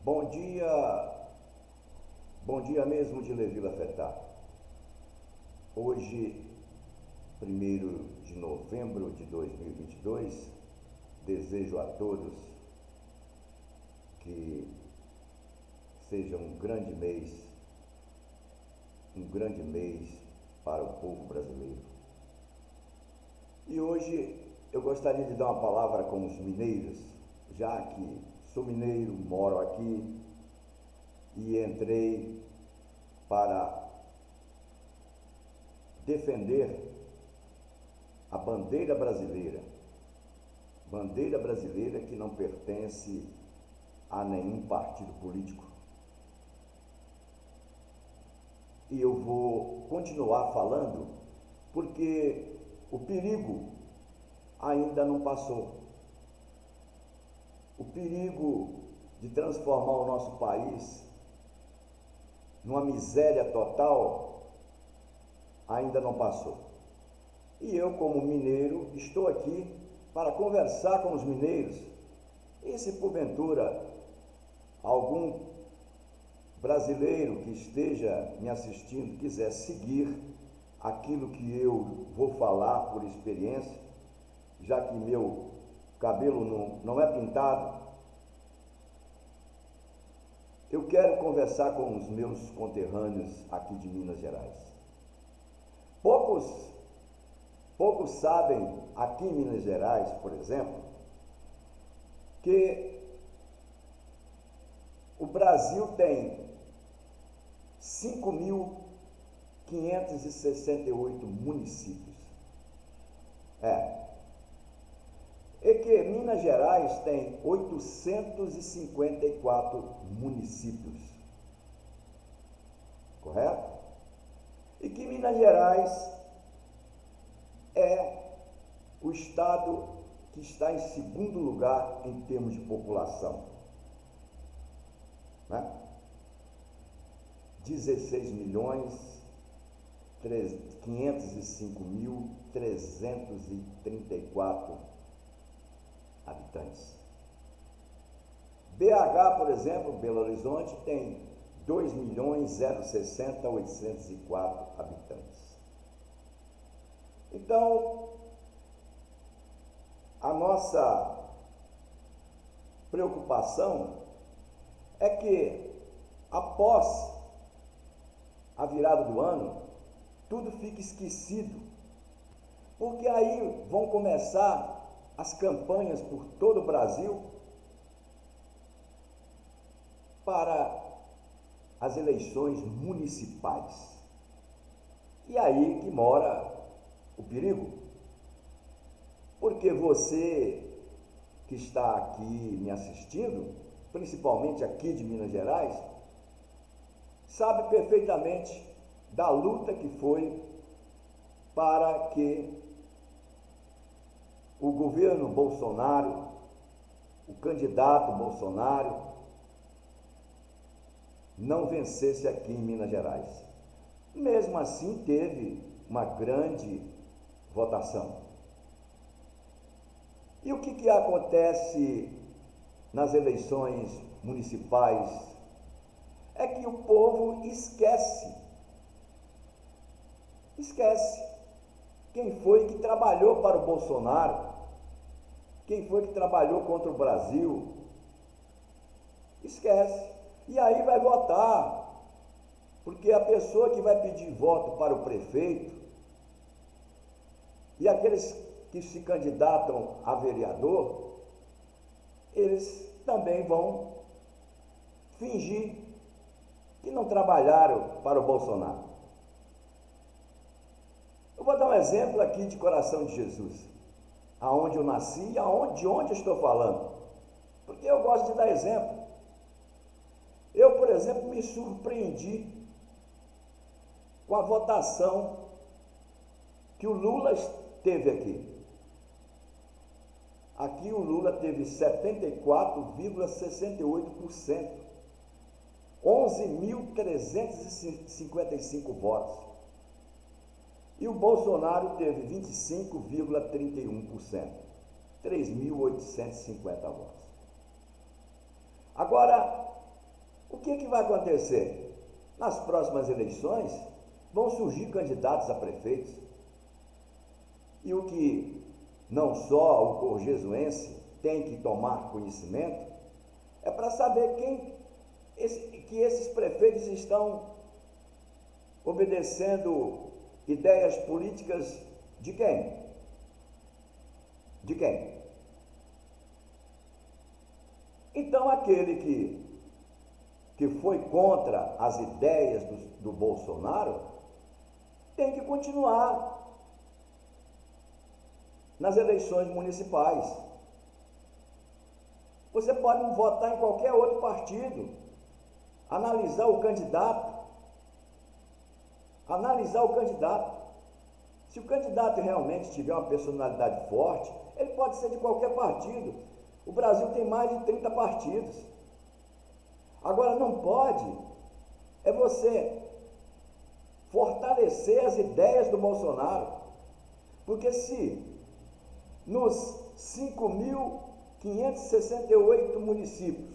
Bom dia mesmo de Levi Lafetá. Hoje, 1º de novembro de 2022, desejo a todos que seja um grande mês para o povo brasileiro. E hoje eu gostaria de dar uma palavra com os mineiros, já que sou mineiro, moro aqui e entrei para defender a bandeira brasileira que não pertence a nenhum partido político. E eu vou continuar falando porque o perigo ainda não passou. O perigo de transformar o nosso país numa miséria total ainda não passou. E eu, como mineiro, estou aqui para conversar com os mineiros. E se porventura algum brasileiro que esteja me assistindo quiser seguir aquilo que eu vou falar por experiência, já que meu cabelo não é pintado, eu quero conversar com os meus conterrâneos aqui de Minas Gerais. Poucos sabem aqui em Minas Gerais, por exemplo, que o Brasil tem 5.568 municípios. E que Minas Gerais tem 854 municípios. Correto? E que Minas Gerais é o estado que está em segundo lugar em termos de população. 16.505.334 habitantes. BH, por exemplo, Belo Horizonte, tem 2.060.804 habitantes. Então, a nossa preocupação é que, após a virada do ano, tudo fique esquecido, porque aí vão começar as campanhas por todo o Brasil para as eleições municipais. E aí que mora o perigo, porque você que está aqui me assistindo, principalmente aqui de Minas Gerais, sabe perfeitamente da luta que foi para que o governo Bolsonaro, o candidato Bolsonaro, não vencesse aqui em Minas Gerais. Mesmo assim, teve uma grande votação. E o que acontece nas eleições municipais? É que o povo esquece quem foi que trabalhou para o Bolsonaro, quem foi que trabalhou contra o Brasil. Esquece. E aí vai votar, porque a pessoa que vai pedir voto para o prefeito e aqueles que se candidatam a vereador, eles também vão fingir que não trabalharam para o Bolsonaro. Eu vou dar um exemplo aqui de Coração de Jesus, aonde eu nasci e de onde eu estou falando, porque eu gosto de dar exemplo. Eu, por exemplo, me surpreendi com a votação que o Lula teve aqui. Aqui o Lula teve 74,68%, 11.355 votos. E o Bolsonaro teve 25,31%, 3.850 votos. Agora, que vai acontecer? Nas próximas eleições, vão surgir candidatos a prefeitos. E o que não só o corjesuense tem que tomar conhecimento é para saber que esses prefeitos estão obedecendo ideias políticas de quem? De quem? Então, aquele que foi contra as ideias do Bolsonaro tem que continuar nas eleições municipais. Você pode votar em qualquer outro partido, analisar o candidato. Se o candidato realmente tiver uma personalidade forte, ele pode ser de qualquer partido. O Brasil tem mais de 30 partidos. Agora, não pode você fortalecer as ideias do Bolsonaro, porque se nos 5.568 municípios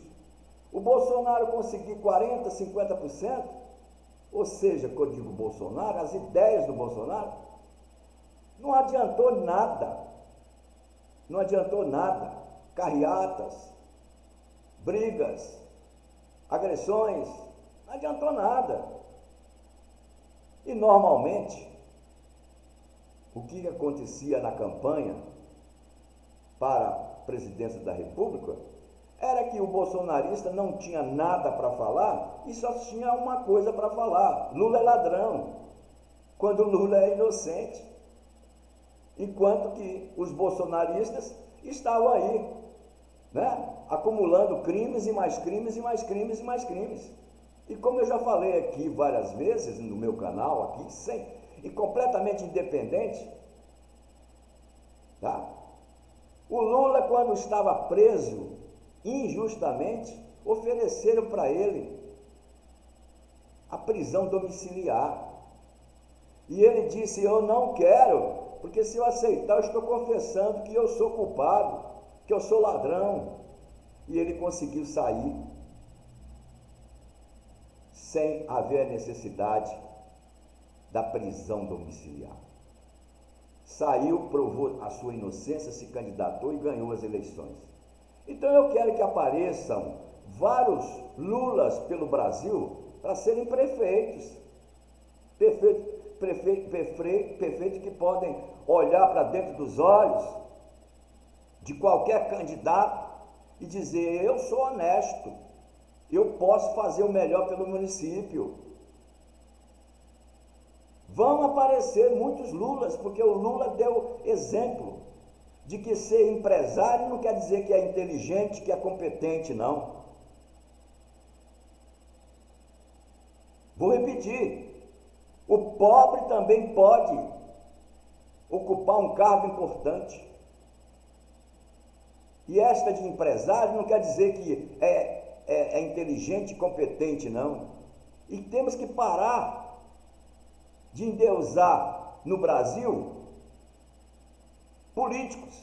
o Bolsonaro conseguir 40%, 50%, ou seja, quando eu digo Bolsonaro, as ideias do Bolsonaro, não adiantou nada, carreatas, brigas, agressões, não adiantou nada. E normalmente, o que acontecia na campanha para a presidência da República era que o bolsonarista não tinha nada para falar e só tinha uma coisa para falar: Lula é ladrão, quando Lula é inocente. Enquanto que os bolsonaristas estavam aí, né, acumulando crimes e mais crimes e mais crimes e mais crimes. E como eu já falei aqui várias vezes no meu canal, aqui, e completamente independente, tá? O Lula, quando estava preso injustamente, ofereceram para ele a prisão domiciliar. E ele disse: eu não quero, porque se eu aceitar, eu estou confessando que eu sou culpado, que eu sou ladrão. E ele conseguiu sair sem haver necessidade da prisão domiciliar. Saiu, provou a sua inocência, se candidatou e ganhou as eleições. Então eu quero que apareçam vários Lulas pelo Brasil para serem prefeitos. Prefeitos que podem olhar para dentro dos olhos de qualquer candidato e dizer: eu sou honesto, eu posso fazer o melhor pelo município. Vão aparecer muitos Lulas, porque o Lula deu exemplo de que ser empresário não quer dizer que é inteligente, que é competente, não. Vou repetir: o pobre também pode ocupar um cargo importante. E esta de empresário não quer dizer que é inteligente e competente, não. E temos que parar de endeusar no Brasil políticos,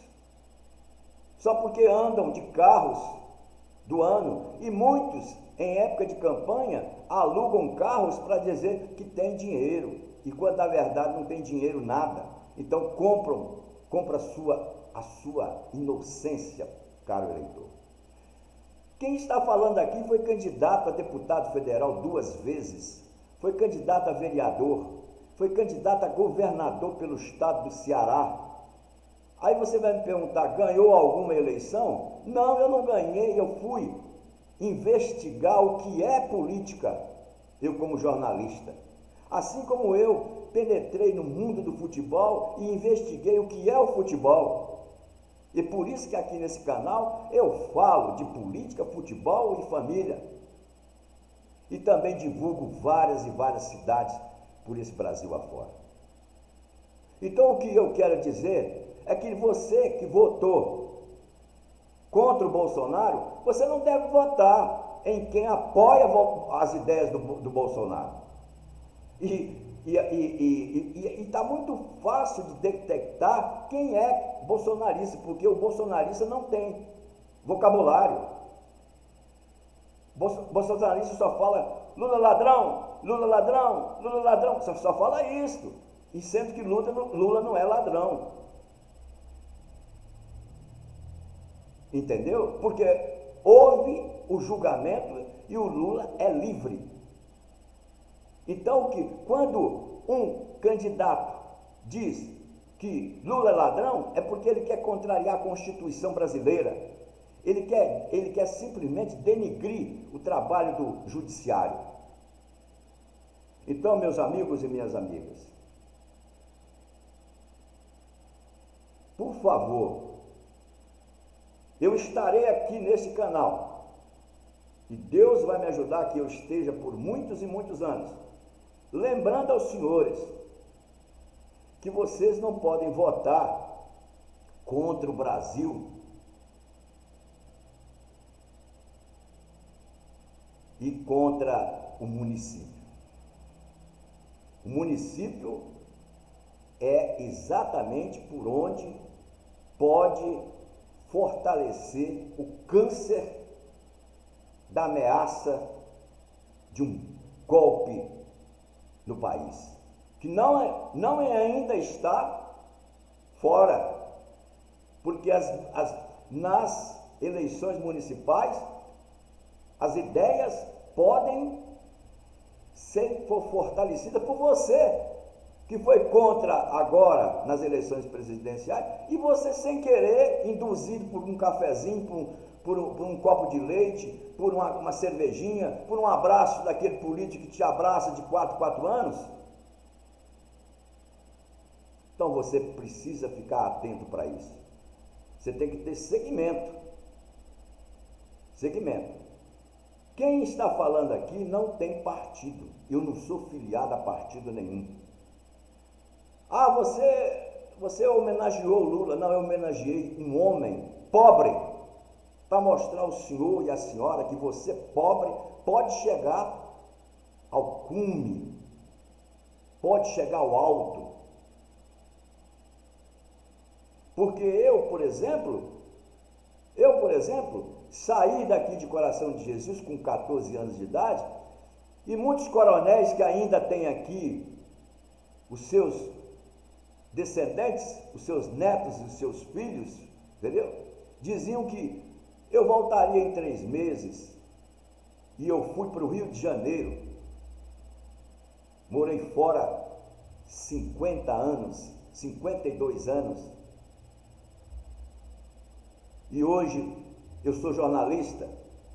só porque andam de carros do ano, e muitos, em época de campanha, alugam carros para dizer que tem dinheiro, e quando na verdade não tem dinheiro nada. Então compra a sua inocência, caro eleitor. Quem está falando aqui foi candidato a deputado federal 2 vezes, foi candidato a vereador, foi candidato a governador pelo estado do Ceará. Aí você vai me perguntar: ganhou alguma eleição? Não, eu não ganhei, eu fui investigar o que é política, eu como jornalista. Assim como eu penetrei no mundo do futebol e investiguei o que é o futebol. E por isso que aqui nesse canal eu falo de política, futebol e família. E também divulgo várias e várias cidades por esse Brasil afora. Então o que eu quero dizer é que você que votou contra o Bolsonaro, você não deve votar em quem apoia as ideias do Bolsonaro. E está muito fácil de detectar quem é bolsonarista, porque o bolsonarista não tem vocabulário. Bolsonaro só fala Lula ladrão, Lula ladrão, Lula ladrão, só fala isso. E sendo que Lula não é ladrão. Entendeu? Porque houve o julgamento e o Lula é livre. Então, quando um candidato diz que Lula é ladrão, é porque ele quer contrariar a Constituição brasileira. Ele quer simplesmente denigrir o trabalho do judiciário. Então, meus amigos e minhas amigas, por favor, eu estarei aqui nesse canal e Deus vai me ajudar que eu esteja por muitos e muitos anos, lembrando aos senhores que vocês não podem votar contra o Brasil e contra o município. O município é exatamente por onde pode fortalecer o câncer da ameaça de um golpe no país, que não ainda está fora, porque nas eleições municipais as ideias podem ser fortalecidas por você, que foi contra agora nas eleições presidenciais, e você sem querer, induzido por um cafezinho, por um copo de leite, por uma cervejinha, por um abraço daquele político que te abraça de 4 anos. Então você precisa ficar atento para isso. Você tem que ter segmento. Quem está falando aqui não tem partido. Eu não sou filiado a partido nenhum. Ah, você homenageou o Lula. Não, eu homenageei um homem pobre, para mostrar ao senhor e à senhora que você, pobre, pode chegar ao cume, pode chegar ao alto. Porque eu, por exemplo, saí daqui de Coração de Jesus com 14 anos de idade, e muitos coronéis que ainda têm aqui os seus descendentes, os seus netos e os seus filhos, entendeu? Diziam que eu voltaria em 3 meses, e eu fui para o Rio de Janeiro, morei fora 50 anos, 52 anos, e hoje eu sou jornalista,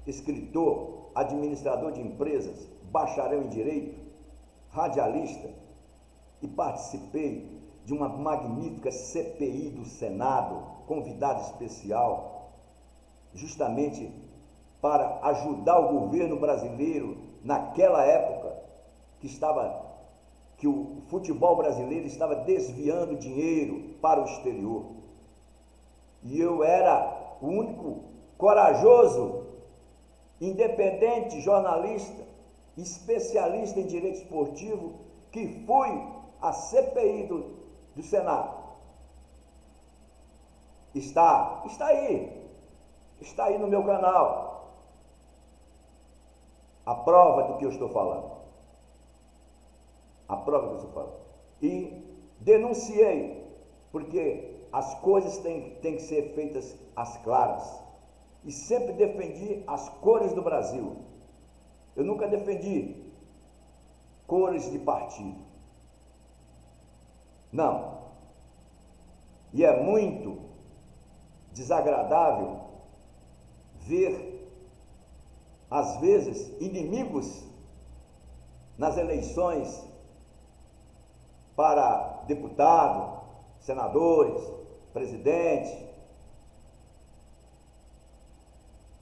escritor, administrador de empresas, bacharel em Direito, radialista, e participei de uma magnífica CPI do Senado, convidado especial, justamente para ajudar o governo brasileiro naquela época que o futebol brasileiro estava desviando dinheiro para o exterior. E eu era o único corajoso, independente, jornalista, especialista em direito esportivo, que fui à CPI do Senado. Está aí no meu canal, a prova do que eu estou falando. E denunciei, porque as coisas têm que ser feitas às claras. E sempre defendi as cores do Brasil. Eu nunca defendi cores de partido. Não. E é muito desagradável ver, às vezes, inimigos nas eleições para deputado, senadores, presidente,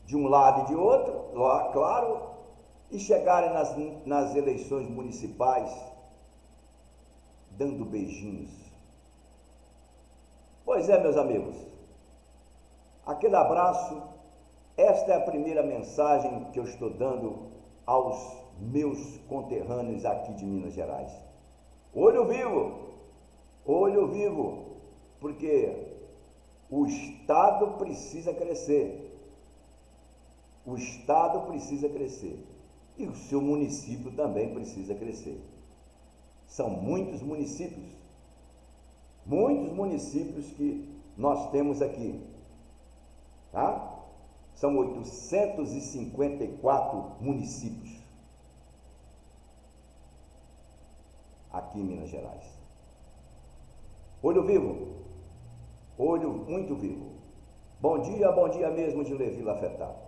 de um lado e de outro, claro, e chegarem nas eleições municipais dando beijinhos. Pois é, meus amigos, aquele abraço. Esta é a primeira mensagem que eu estou dando aos meus conterrâneos aqui de Minas Gerais. Olho vivo, porque o Estado precisa crescer. O Estado precisa crescer e o seu município também precisa crescer. São muitos municípios que nós temos aqui, tá? São 854 municípios aqui em Minas Gerais. Olho vivo, olho muito vivo. Bom dia mesmo de Levi Lafetá.